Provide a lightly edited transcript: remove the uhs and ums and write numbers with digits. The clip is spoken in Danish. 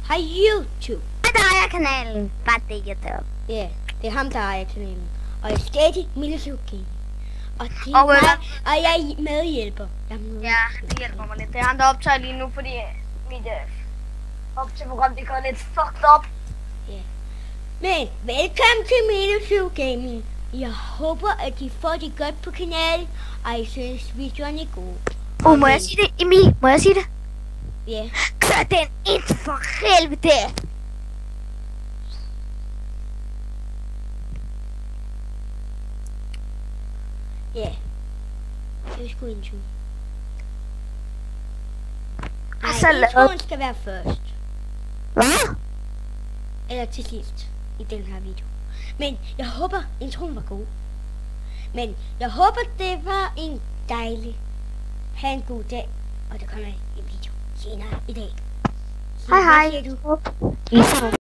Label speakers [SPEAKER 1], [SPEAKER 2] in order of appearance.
[SPEAKER 1] har YouTube.
[SPEAKER 2] Der ejer kanalen. Bare det ikke der.
[SPEAKER 1] Ja, det er ham, der ejer kanalen. Og jeg er stadig Military Gaming. Og det
[SPEAKER 2] Og,
[SPEAKER 1] er mig, og jeg er medhjælper.
[SPEAKER 2] Ja, det hjælper mig lidt. Det er han, der optager lige nu, fordi mit optageprogram, det går lidt fucked up.
[SPEAKER 1] Ja. Men velkommen til Military Gaming. Jeg håber, at I får det godt på kanalen, og I synes, videoen er god.
[SPEAKER 2] Må jeg sige det, Emil? Må jeg sige det?
[SPEAKER 1] Ja.
[SPEAKER 2] Kør den ind for helvede!
[SPEAKER 1] Ja. Det er sgu en tur.
[SPEAKER 2] Og så
[SPEAKER 1] Nej, introen skal være først.
[SPEAKER 2] Hvad?
[SPEAKER 1] Eller til sidst i den her video. Men jeg håber, introen var god. Men jeg håber, det var en dejlig. Ha' en god dag. Og der kommer en video senere i dag.
[SPEAKER 2] Hej hej.
[SPEAKER 1] Hvad siger du?